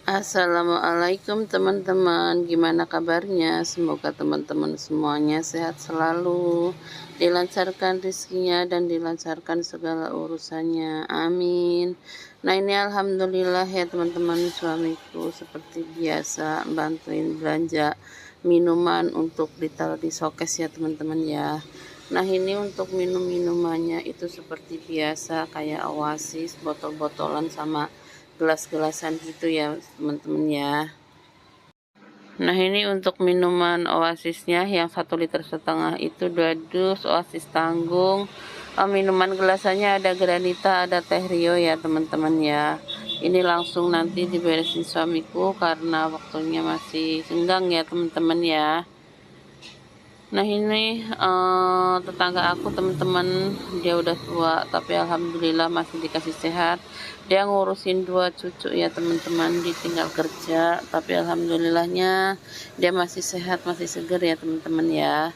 Assalamualaikum teman-teman, gimana kabarnya? Semoga teman-teman semuanya sehat selalu, dilancarkan rezekinya dan dilancarkan segala urusannya, amin. Nah ini alhamdulillah ya teman-teman, suamiku seperti biasa bantuin belanja minuman untuk ditaruh di showcase ya teman-teman ya. Nah ini untuk minumannya itu seperti biasa kayak Oasis, botol-botolan sama gelas-gelasan gitu ya teman-teman ya. Nah ini untuk minuman Oasisnya yang 1,5 liter itu 2 dus Oasis tanggung. Minuman gelasannya ada granita, ada teh Rio ya teman-teman ya. Ini langsung nanti diberesin suamiku karena waktunya masih senggang ya teman-teman ya. Nah ini tetangga aku teman-teman, dia udah tua tapi alhamdulillah masih dikasih sehat. Dia ngurusin 2 cucu ya teman-teman, ditinggal kerja tapi alhamdulillahnya dia masih sehat, masih seger ya teman-teman ya.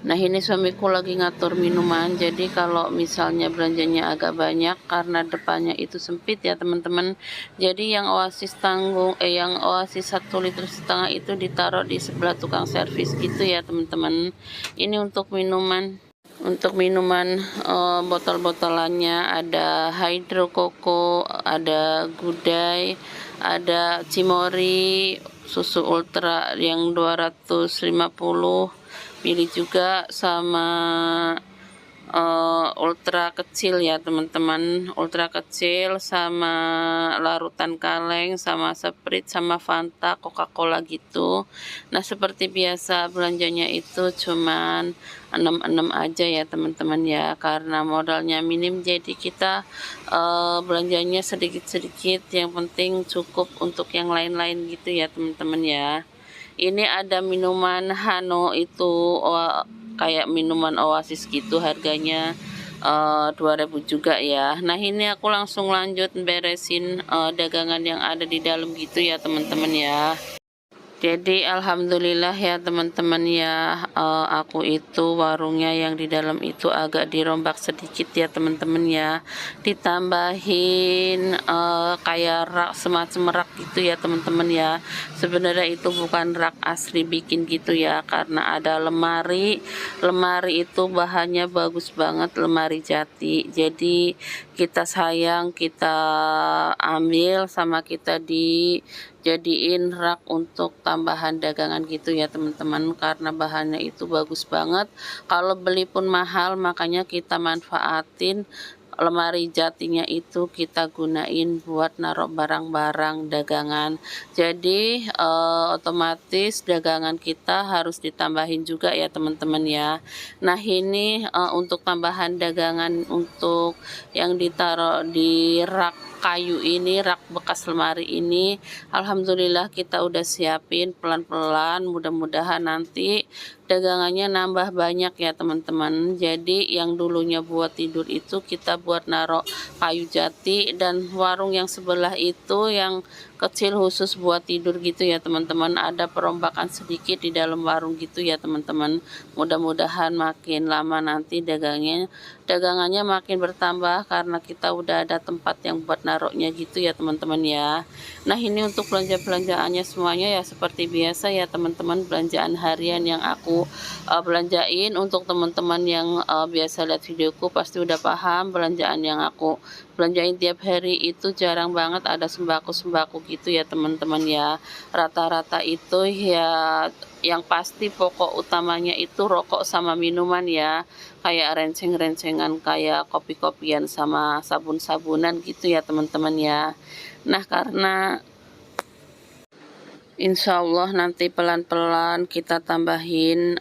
Nah ini suamiku lagi ngatur minuman, jadi kalau misalnya belanjanya agak banyak karena depannya itu sempit ya teman-teman. Jadi yang Oasis tanggung, yang Oasis 1,5 liter itu ditaruh di sebelah tukang servis gitu ya teman-teman. Ini untuk minuman. Untuk minuman botol-botolannya ada Hydro Koko, ada Gudai, ada Cimory, susu ultra yang 250, pilih juga sama ultra kecil ya teman-teman, ultra kecil sama larutan kaleng sama Sprite sama Fanta, Coca-Cola gitu. Nah seperti biasa belanjanya itu cuman 6 aja ya teman-teman ya, karena modalnya minim jadi kita belanjanya sedikit-sedikit, yang penting cukup untuk yang lain-lain gitu ya teman-teman ya. Ini ada minuman Hano itu kayak minuman Oasis gitu, harganya 2.000 juga ya. Nah ini aku langsung lanjut beresin dagangan yang ada di dalam gitu ya teman-teman ya. Jadi alhamdulillah ya teman-teman ya, aku itu warungnya yang di dalam itu agak dirombak sedikit ya teman-teman ya, ditambahin kayak rak, semacam rak gitu ya teman-teman ya. Sebenarnya itu bukan rak asli bikin gitu ya, karena ada lemari itu bahannya bagus banget, lemari jati. Jadi kita sayang, kita ambil sama kita dijadiin rak untuk tambahan dagangan gitu ya teman-teman, karena bahannya itu bagus banget. Kalau beli pun mahal, makanya kita manfaatin lemari jatinya itu, kita gunain buat naruh barang-barang dagangan. Jadi otomatis dagangan kita harus ditambahin juga ya teman-teman ya. Nah ini untuk tambahan dagangan untuk yang ditaruh di rak kayu ini, rak bekas lemari ini, alhamdulillah kita udah siapin pelan-pelan, mudah-mudahan nanti dagangannya nambah banyak ya teman-teman. Jadi yang dulunya buat tidur itu kita buat naruh kayu jati, dan warung yang sebelah itu yang kecil khusus buat tidur gitu ya teman-teman. Ada perombakan sedikit di dalam warung gitu ya teman-teman. Mudah-mudahan makin lama nanti dagangannya makin bertambah karena kita udah ada tempat yang buat naruhnya gitu ya teman-teman ya. Nah ini untuk belanja-belanjaannya semuanya ya seperti biasa ya teman-teman, belanjaan harian yang aku belanjain. Untuk teman-teman yang biasa lihat videoku pasti udah paham, belanjaan yang aku belanjain tiap hari itu jarang banget ada sembako-sembako gitu ya teman-teman ya. Rata-rata itu ya yang pasti pokok utamanya itu rokok sama minuman ya, kayak renceng-rencengan kayak kopi-kopian sama sabun-sabunan gitu ya teman-teman ya. Nah karena insya Allah nanti pelan-pelan kita tambahin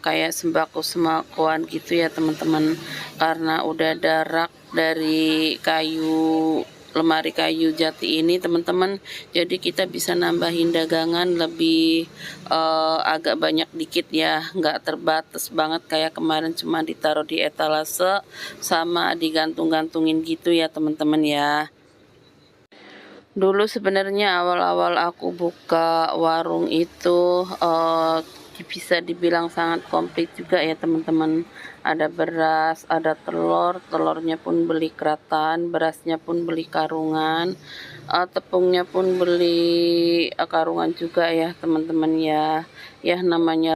kayak sembako-sembakoan gitu ya teman-teman, karena udah ada rak dari kayu, lemari kayu jati ini teman-teman, jadi kita bisa nambahin dagangan lebih agak banyak dikit ya, nggak terbatas banget kayak kemarin cuma ditaruh di etalase sama digantung-gantungin gitu ya teman-teman ya. Dulu sebenarnya awal-awal aku buka warung itu bisa dibilang sangat komplit juga ya teman-teman. Ada beras, ada telur, telurnya pun beli keratan, berasnya pun beli karungan, tepungnya pun beli karungan juga ya teman-teman ya. Ya namanya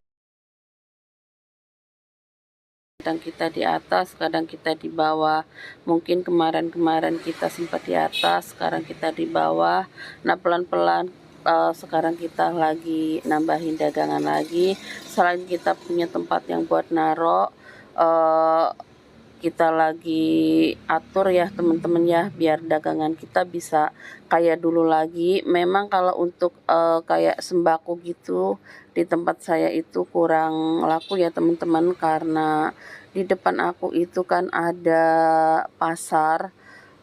kadang kita di atas, kadang kita di bawah. Mungkin kemarin-kemarin kita sempat di atas, sekarang kita di bawah. Nah pelan-pelan sekarang kita lagi nambahin dagangan lagi. Selain kita punya tempat yang buat naro, kita lagi atur ya teman-teman ya, biar dagangan kita bisa kayak dulu lagi. Memang kalau untuk kayak sembako gitu di tempat saya itu kurang laku ya teman-teman, karena di depan aku itu kan ada pasar.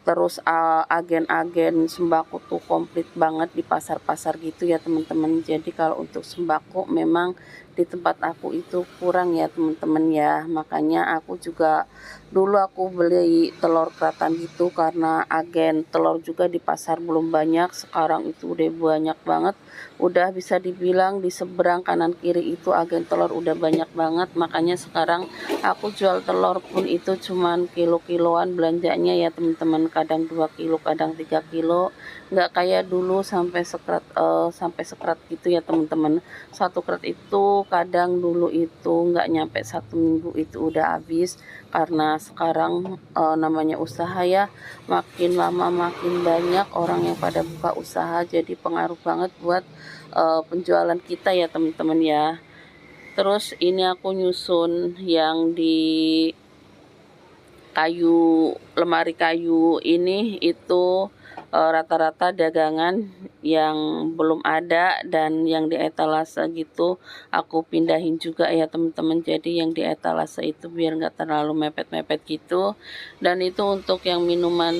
Terus agen-agen sembako tuh komplit banget di pasar-pasar gitu ya teman-teman. Jadi kalau untuk sembako memang di tempat aku itu kurang ya teman-teman ya. Makanya aku juga dulu aku beli telur keratan gitu karena agen telur juga di pasar belum banyak. Sekarang itu udah banyak banget. Udah bisa dibilang di seberang kanan kiri itu agen telur udah banyak banget. Makanya sekarang aku jual telur pun itu cuman kilo-kiloan belanjanya ya teman-teman, kadang 2 kilo kadang 3 kilo, nggak kayak dulu sampai sekrat gitu ya teman-teman. Satu krat itu kadang dulu itu nggak nyampe 1 minggu itu udah habis, karena sekarang namanya usaha ya, makin lama makin banyak orang yang pada buka usaha, jadi pengaruh banget buat penjualan kita ya teman-teman ya. Terus ini aku nyusun yang di lemari kayu ini itu rata-rata dagangan yang belum ada, dan yang di etalase gitu aku pindahin juga ya teman-teman. Jadi yang di etalase itu biar nggak terlalu mepet-mepet gitu. Dan itu untuk yang minuman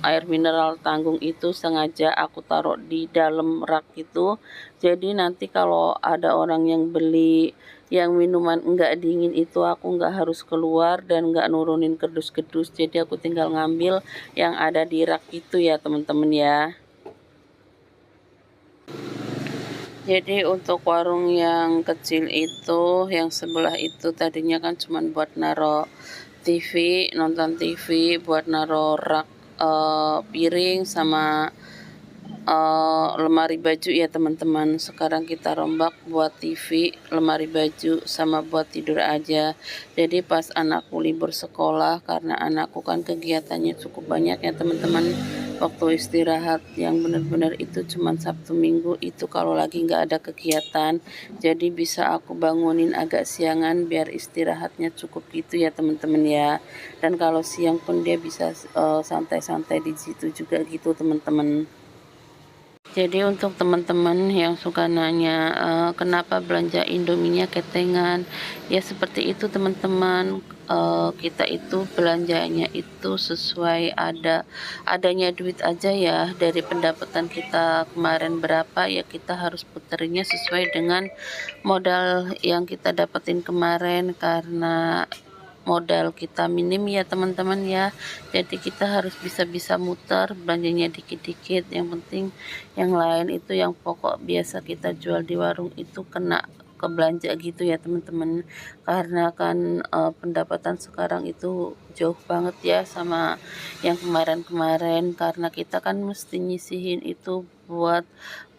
air mineral Tanggung itu sengaja aku taruh di dalam rak itu. Jadi nanti kalau ada orang yang beli yang minuman enggak dingin itu aku enggak harus keluar dan enggak nurunin kerdus-kerdus. Jadi aku tinggal ngambil yang ada di rak itu ya teman-teman ya. Jadi untuk warung yang kecil itu, yang sebelah itu tadinya kan cuma buat naro TV, nonton TV, buat naro rak piring sama lemari baju ya teman-teman. Sekarang kita rombak buat TV, lemari baju, sama buat tidur aja. Jadi pas anakku libur sekolah, karena anakku kan kegiatannya cukup banyak ya teman-teman, waktu istirahat yang benar-benar itu cuma Sabtu Minggu itu kalau lagi nggak ada kegiatan. Jadi bisa aku bangunin agak siangan biar istirahatnya cukup gitu ya teman-teman ya. Dan kalau siang pun dia bisa santai-santai di situ juga gitu teman-teman. Jadi untuk teman-teman yang suka nanya kenapa belanja Indominya ketengan, ya seperti itu teman-teman. Kita itu belanjanya itu sesuai adanya duit aja ya. Dari pendapatan kita kemarin berapa, ya kita harus puterinnya sesuai dengan modal yang kita dapetin kemarin, karena modal kita minim ya teman-teman ya. Jadi kita harus bisa muter, belanjanya dikit-dikit, yang penting yang lain itu yang pokok biasa kita jual di warung itu kena ke belanja gitu ya teman-teman. Karena kan pendapatan sekarang itu jauh banget ya sama yang kemarin-kemarin, karena kita kan mesti nyisihin itu buat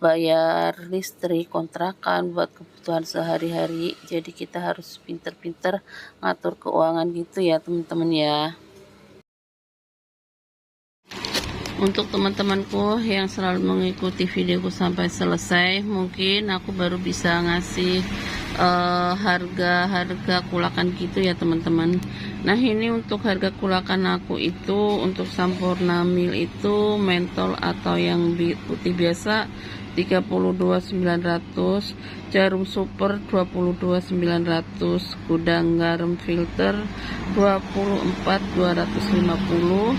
bayar listrik, kontrakan, buat kebutuhan sehari-hari. Jadi kita harus pinter-pinter ngatur keuangan gitu ya teman-teman ya. Untuk teman-temanku yang selalu mengikuti videoku sampai selesai, mungkin aku baru bisa ngasih harga kulakan gitu ya teman-teman. Nah ini untuk harga kulakan aku itu, untuk Sampurna Mil itu mentol atau yang putih biasa 32.900, jarum super 22.900, gudang garam filter 24.250,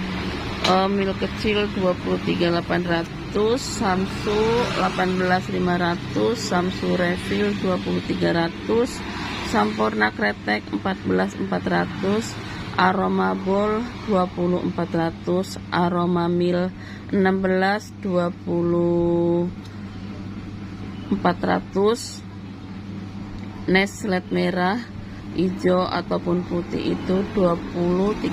mil kecil 23.800, Samsu 18.500, Samsu refill 23.300, Sampurna kretek 14.400, Aroma Bol 24.400, Aroma Mil 16 24.400, Neslet merah, hijau ataupun putih itu 20.350,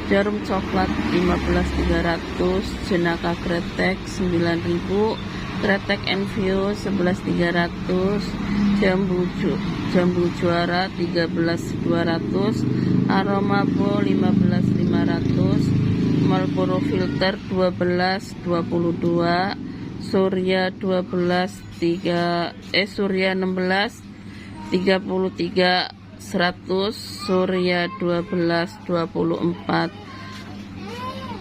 jarum coklat 15.300, jenaka kretek 9.000, kretek Envio 11.300, jambu juara 13.200, aroma bo 15.500, Marlboro filter 12.22, Surya 16 33 100, Surya 12 24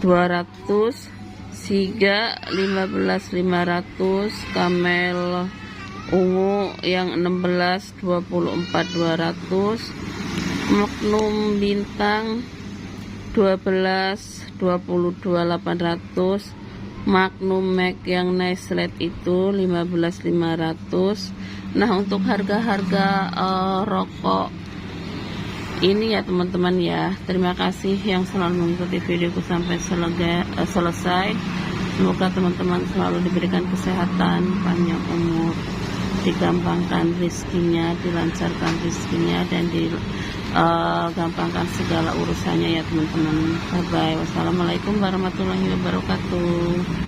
200, Siga 15.500, Camel ungu yang 16 24 200, Magnum bintang 12 22 800, Magnum Max yang Neslet itu 15.500. Nah, untuk harga-harga rokok ini ya teman-teman ya. Terima kasih yang selalu mengikuti videoku sampai selesai. Semoga teman-teman selalu diberikan kesehatan, panjang umur, digampangkan rezekinya, dilancarkan rezekinya, dan digampangkan segala urusannya ya teman-teman. Bye bye. Wassalamualaikum warahmatullahi wabarakatuh.